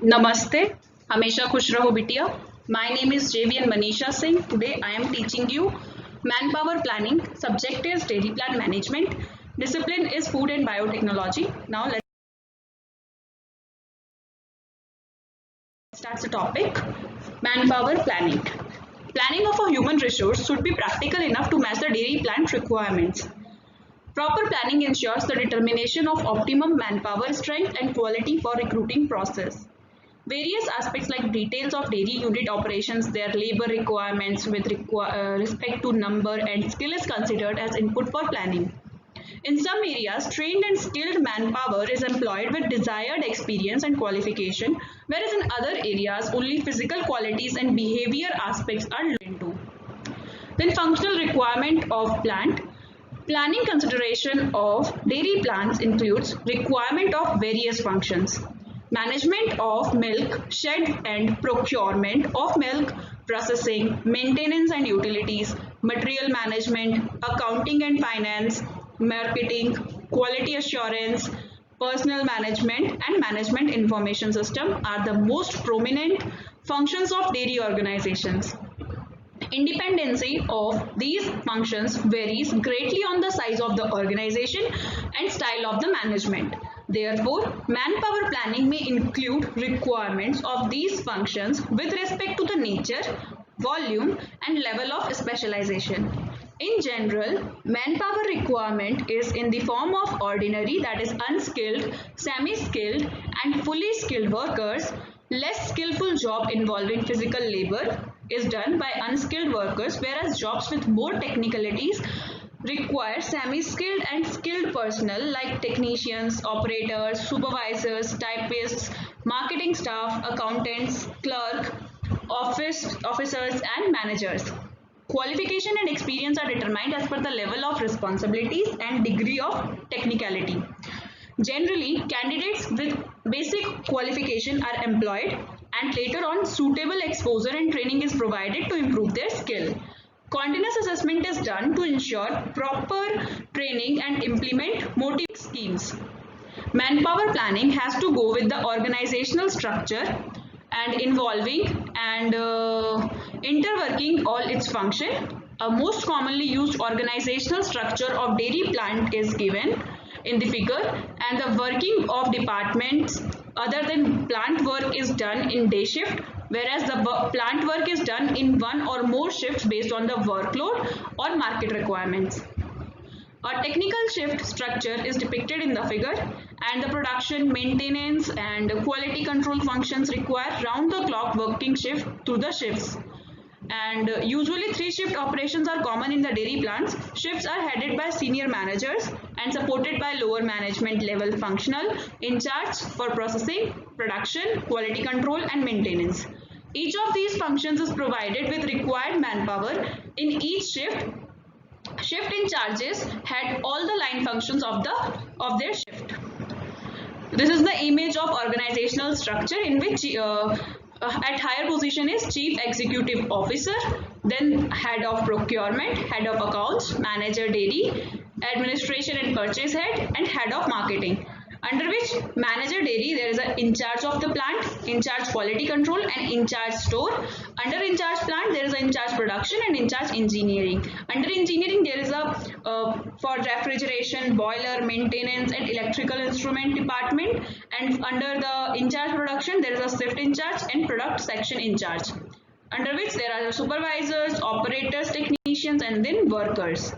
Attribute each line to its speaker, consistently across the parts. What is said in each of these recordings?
Speaker 1: Namaste, हमेशा खुश रहो बिटिया. My name is JVN Manisha Singh. Today I am teaching you manpower planning. Subject is dairy plant management. Discipline is food and biotechnology. Now let's start the topic. Manpower planning. Planning of a human resource should be practical enough to match the dairy plant requirements. Proper planning ensures the determination of optimum manpower strength and quality for recruiting process. Various aspects like details of dairy unit operations, their labor requirements with respect to number and skill is considered as input for planning. In some areas, trained and skilled manpower is employed with desired experience and qualification, whereas in other areas, only physical qualities and behavior aspects are looked into. Then functional requirement of plant. Planning consideration of dairy plants includes requirement of various functions. Management of milk, shed and procurement of milk, processing, maintenance and utilities, material management, accounting and finance, marketing, quality assurance, personnel management and management information system are the most prominent functions of dairy organizations. Independency of these functions varies greatly on the size of the organization and style of the management. Therefore, manpower planning may include requirements of these functions with respect to the nature, volume, and level of specialization. In general, manpower requirement is in the form of ordinary, that is unskilled, semi-skilled, and fully skilled workers. Less skillful job involving physical labor is done by unskilled workers, whereas jobs with more technicalities require semi-skilled and skilled personnel like technicians, operators, supervisors, typists, marketing staff, accountants, clerk, officers and managers. Qualification and experience are determined as per the level of responsibilities and degree of technicality. Generally, candidates with basic qualification are employed and later on suitable exposure and training is provided to improve their skill. Continuous assessment is done to ensure proper training and implement motive schemes. Manpower planning has to go with the organizational structure and involving and interworking all its function. A most commonly used organizational structure of dairy plant is given in the figure, and the working of departments other than plant work is done in day shift, whereas the plant work is done in one or more shifts based on the workload or market requirements. A technical shift structure is depicted in the figure, and the production, maintenance and quality control functions require round-the-clock working shift through the shifts. And usually 3 shift operations are common in the dairy plants. Shifts are headed by senior managers and supported by lower management level functional in charge for processing, production, quality control and maintenance. Each of these functions is provided with required manpower in each shift. Shift in charges had all the line functions of their shift. This is the image of organizational structure in which at higher position is chief executive officer, then head of procurement, head of accounts, manager dairy, administration and purchase head, and head of marketing. Under which manager dairy there is a in charge of the plant, in charge quality control and in charge store. Under in charge plant there is a in charge production and in charge engineering. Under engineering there is a for refrigeration, boiler, maintenance and electrical instrument department, and under the in charge production there is a shift in charge and product section in charge, under which there are supervisors, operators, technicians and then workers.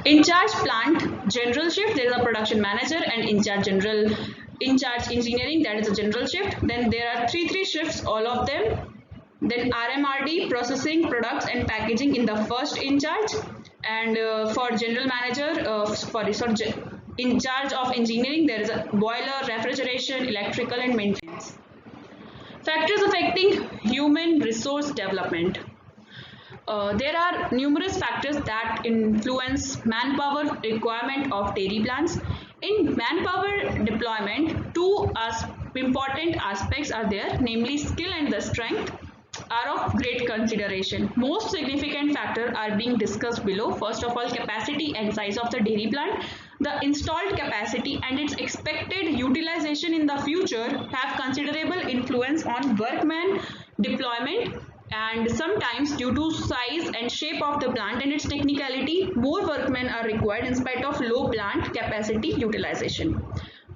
Speaker 1: In charge plant general shift there is a production manager, and in charge engineering, that is a general shift. Then there are three shifts, all of them. Then RMRD, processing products and packaging in the first in charge, and for general manager in charge of engineering there is a boiler, refrigeration, electrical and maintenance. Factors affecting human resource development. There are numerous factors that influence manpower requirement of dairy plants. In manpower deployment, two important aspects are there, namely skill and the strength are of great consideration. Most significant factors are being discussed below. First of all, capacity and size of the dairy plant. The installed capacity and its expected utilization in the future have considerable influence on workman deployment, and sometimes due to size and shape of the plant and its technicality, more workmen are required in spite of low plant capacity utilization.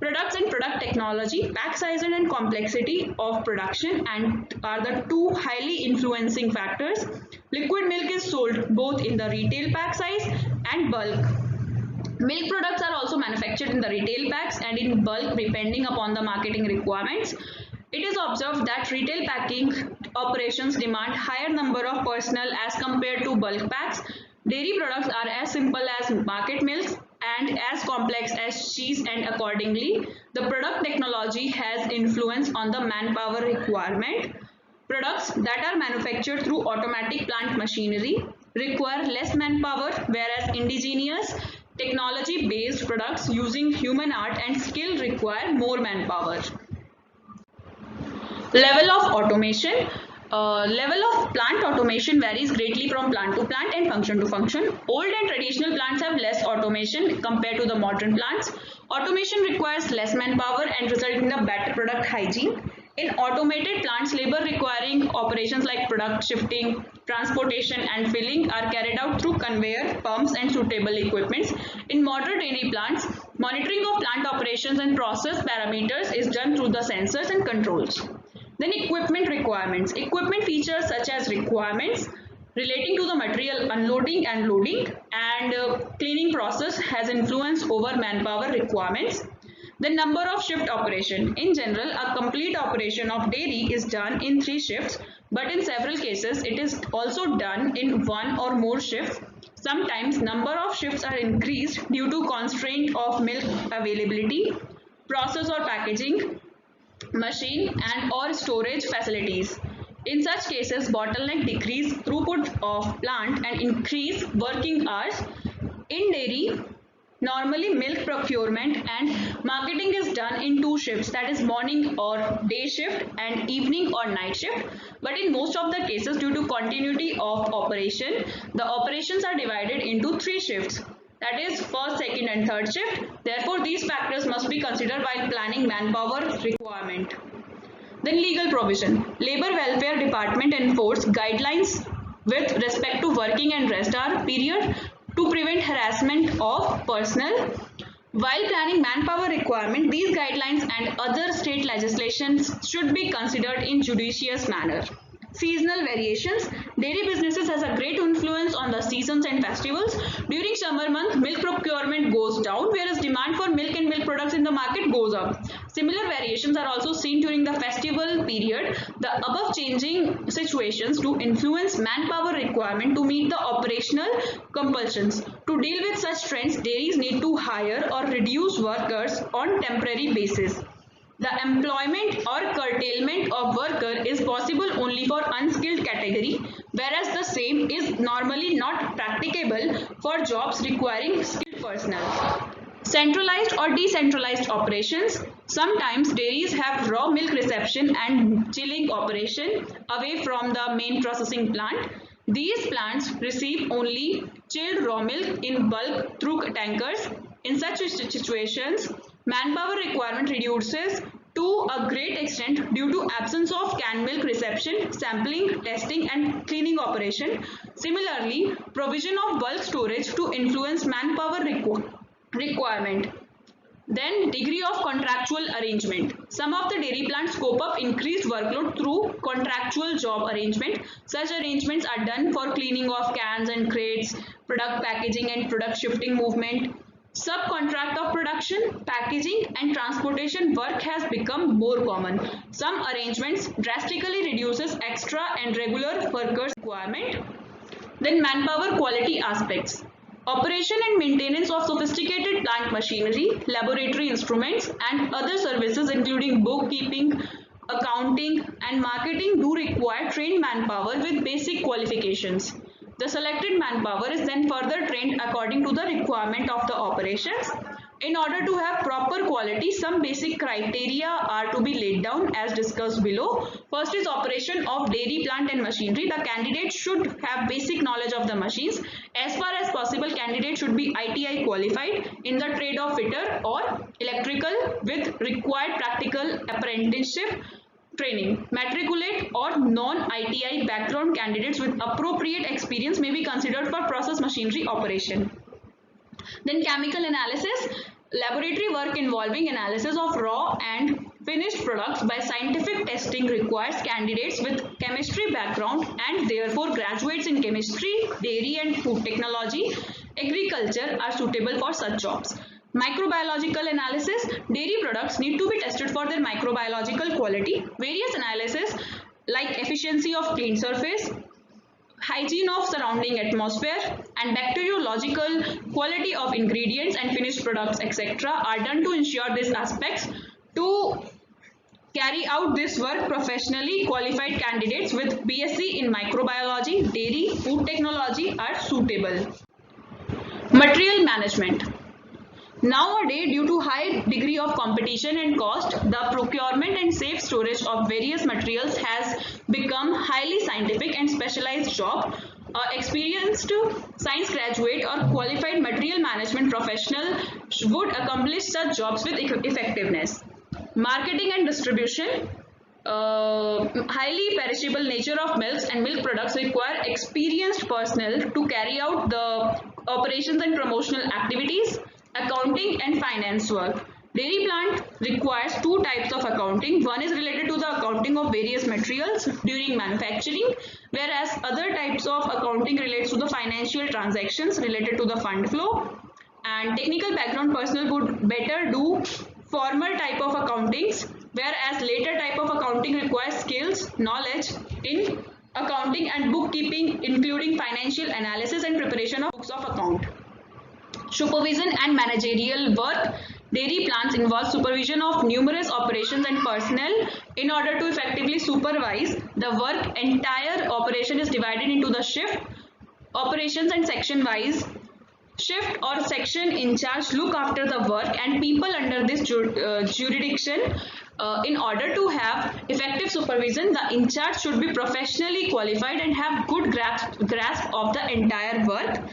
Speaker 1: Products and product technology, pack size and complexity of production and are the two highly influencing factors. Liquid milk is sold both in the retail pack size and bulk. Milk products are also manufactured in the retail packs and in bulk depending upon the marketing requirements. It is observed that retail packing operations demand higher number of personnel as compared to bulk packs. Dairy products are as simple as market milks and as complex as cheese, and accordingly, the product technology has influence on the manpower requirement. Products that are manufactured through automatic plant machinery require less manpower, whereas indigenous technology-based products using human art and skill require more manpower. Level of automation. Level of plant automation varies greatly from plant to plant and function to function. Old and traditional plants have less automation compared to the modern plants. Automation requires less manpower and results in a better product hygiene. In automated plants, labor requiring operations like product shifting, transportation and filling are carried out through conveyor, pumps and suitable equipments. In modern dairy plants, monitoring of plant operations and process parameters is done through the sensors and controls. Then equipment requirements. Equipment features such as requirements relating to the material unloading and loading and cleaning process has influence over manpower requirements. The number of shift operation. In general, a complete operation of dairy is done in 3 shifts, but in several cases it is also done in 1 or more shifts. Sometimes number of shifts are increased due to constraint of milk availability, process or packaging, machine and or storage facilities. In such cases, bottleneck decrease throughput of plant and increase working hours. In dairy, normally milk procurement and marketing is done in 2 shifts, that is morning or day shift and evening or night shift. But in most of the cases, due to continuity of operation, the operations are divided into 3 shifts. That is first, second and third shift. Therefore, these factors must be considered while planning manpower requirement. Then legal provision. Labor Welfare Department enforce guidelines with respect to working and rest hour period to prevent harassment of personnel. While planning manpower requirement, these guidelines and other state legislations should be considered in judicious manner. Seasonal variations. Dairy businesses has a great influence on the seasons and festivals. During summer month, milk procurement goes down, whereas demand for milk and milk products in the market goes up. Similar variations are also seen during the festival period. The above changing situations do influence manpower requirement to meet the operational compulsions. To deal with such trends, dairies need to hire or reduce workers on temporary basis. The employment or curtailment of worker is possible only for unskilled category, whereas the same is normally not practicable for jobs requiring skilled personnel. Centralized or decentralized operations. Sometimes dairies have raw milk reception and chilling operation away from the main processing plant. These plants receive only chilled raw milk in bulk through tankers. In such situations, manpower requirement reduces to a great extent due to absence of canned milk reception, sampling, testing and cleaning operation. Similarly, provision of bulk storage to influence manpower requirement. Then degree of contractual arrangement. Some of the dairy plants scope up increased workload through contractual job arrangement. Such arrangements are done for cleaning of cans and crates, product packaging and product shifting movement. Subcontract of production, packaging and transportation work has become more common. Some arrangements drastically reduces extra and regular workers requirement. Then manpower quality aspects. Operation and maintenance of sophisticated plant machinery, laboratory instruments and other services including bookkeeping, accounting and marketing do require trained manpower with basic qualifications. The selected manpower is then further trained according to the requirement of the operations. In order to have proper quality, some basic criteria are to be laid down as discussed below. First is operation of dairy plant and machinery. The candidate should have basic knowledge of the machines. As far as possible, candidate should be ITI qualified in the trade of fitter or electrical with required practical apprenticeship training. Matriculate or non-ITI background candidates with appropriate experience may be considered for process machinery operation. Then chemical analysis, laboratory work involving analysis of raw and finished products by scientific testing requires candidates with chemistry background and therefore graduates in chemistry, dairy and food technology, agriculture are suitable for such jobs. Microbiological analysis, dairy products need to be tested for their microbiological quality. Various analysis like efficiency of clean surface, hygiene of surrounding atmosphere and bacteriological quality of ingredients and finished products etc. are done to ensure these aspects. To carry out this work professionally, qualified candidates with BSc in microbiology, dairy, food technology are suitable. Material management. Nowadays, due to high degree of competition and cost, the procurement and safe storage of various materials has become highly scientific and specialized job. Experienced science graduate or qualified material management professional would accomplish such jobs with effectiveness. Marketing and distribution. Highly perishable nature of milks and milk products require experienced personnel to carry out the operations and promotional activities, accounting and finance work. Dairy plant requires two types of accounting. One is related to the accounting of various materials during manufacturing, whereas other types of accounting relates to the financial transactions related to the fund flow. And technical background personnel would better do formal type of accountings, whereas later type of accounting requires skills, knowledge in accounting and bookkeeping, including financial analysis and preparation of books of account. Supervision and managerial work. Dairy plants involve supervision of numerous operations and personnel. In order to effectively supervise the work, entire operation is divided into the shift, operations and section wise. Shift or section in charge look after the work and people under this jurisdiction. In order to have effective supervision, the in charge should be professionally qualified and have good grasp of the entire work.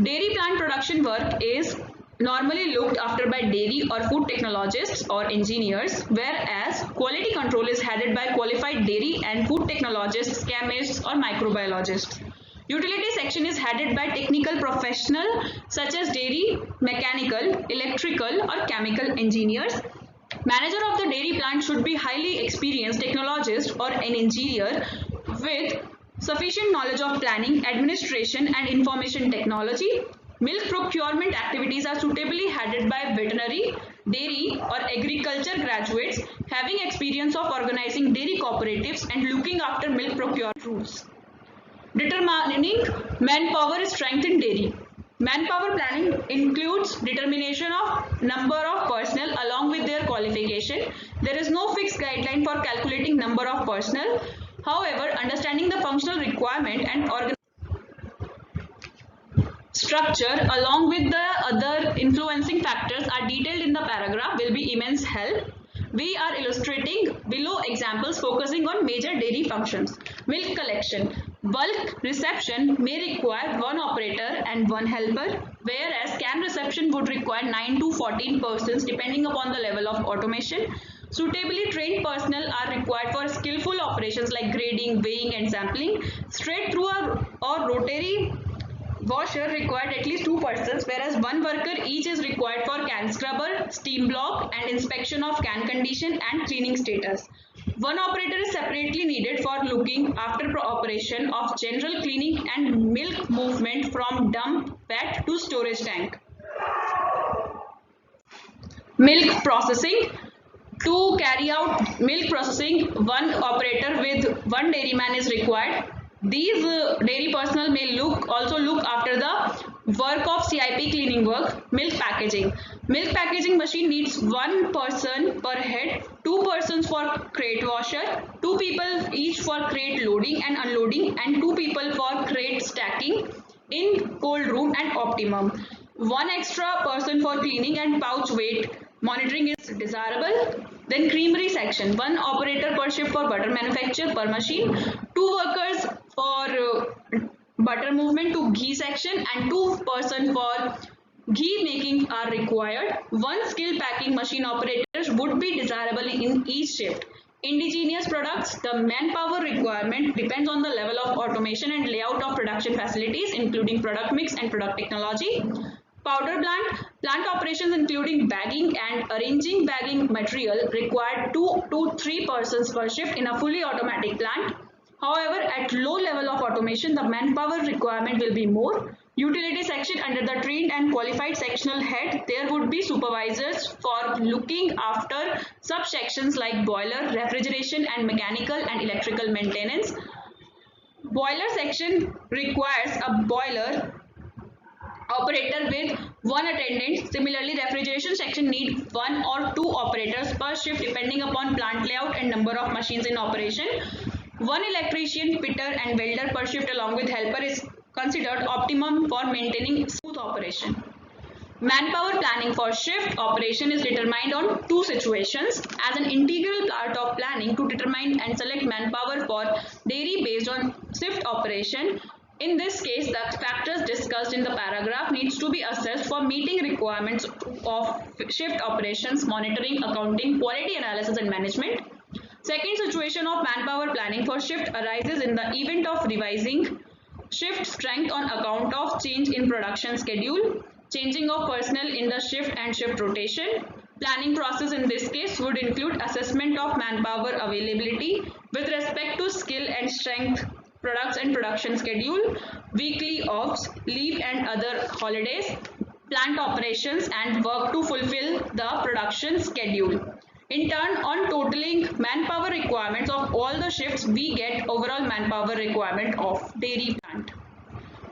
Speaker 1: Dairy plant production work is normally looked after by dairy or food technologists or engineers, whereas quality control is headed by qualified dairy and food technologists, chemists or microbiologists. Utility section is headed by technical professional such as dairy, mechanical, electrical or chemical engineers. Manager of the dairy plant should be highly experienced technologist or an engineer with sufficient knowledge of planning, administration and information technology. Milk procurement activities are suitably headed by veterinary, dairy or agriculture graduates having experience of organizing dairy cooperatives and looking after milk procurement rules. Determining manpower strength in dairy. Manpower planning includes determination of number of personnel along with their qualification. There is no fixed guideline for calculating number of personnel. However, understanding the functional requirement and structure along with the other influencing factors are detailed in the paragraph will be immense help. We are illustrating below examples focusing on major dairy functions. Milk collection. Bulk reception may require one operator and one helper, whereas can reception would require 9 to 14 persons depending upon the level of automation. Suitably trained personnel are required for skillful operations like grading, weighing and sampling. Straight through or rotary washer required at least 2 persons, whereas one worker each is required for can scrubber, steam block and inspection of can condition and cleaning status. One operator is separately needed for looking after operation of general cleaning and milk movement from dump vat to storage tank. Milk processing. To carry out milk processing, one operator with one dairyman is required. These dairy personnel may also look after the work of CIP cleaning work. Milk packaging. Milk packaging machine needs one person per head, 2 persons for crate washer, 2 people each for crate loading and unloading and 2 people for crate stacking in cold room and optimum. One extra person for cleaning and pouch weight monitoring is desirable. Then creamery section, one operator per shift for butter manufacture per machine, two workers for butter movement to ghee section, and two person for ghee making are required. One skilled packing machine operators would be desirable in each shift. Indigenous products, the manpower requirement depends on the level of automation and layout of production facilities, including product mix and product technology. Powder plant operations including bagging and arranging bagging material require 2 to 3 persons per shift in a fully automatic plant. However, at low level of automation, the manpower requirement will be more. Utility section, under the trained and qualified sectional head, there would be supervisors for looking after subsections like boiler, refrigeration, and mechanical and electrical maintenance. Boiler section requires a boiler operator with one attendant. Similarly, refrigeration section need one or two operators per shift depending upon plant layout and number of machines in operation. One electrician, fitter, and welder per shift along with helper is considered optimum for maintaining smooth operation. Manpower planning for shift operation is determined on two situations as an integral part of planning to determine and select manpower for dairy based on shift operation. In this case, the factors discussed in the paragraph needs to be assessed for meeting requirements of shift operations, monitoring, accounting, quality analysis and management. Second situation of manpower planning for shift arises in the event of revising shift strength on account of change in production schedule, changing of personnel in the shift and shift rotation. Planning process in this case would include assessment of manpower availability with respect to skill and strength, products and production schedule, weekly offs, leave and other holidays, plant operations and work to fulfill the production schedule. In turn, on totaling manpower requirements of all the shifts, we get overall manpower requirement of dairy plant.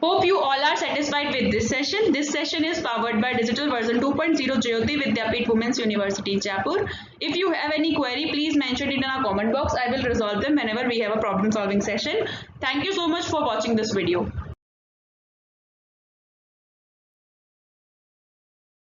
Speaker 1: Hope you all are satisfied with this session. This session is powered by Digital Version 2.0 Jyoti Vidyapeeth Women's University, Jaipur. If you have any query, please mention it in our comment box. I will resolve them whenever we have a problem solving session. Thank you so much for watching this video.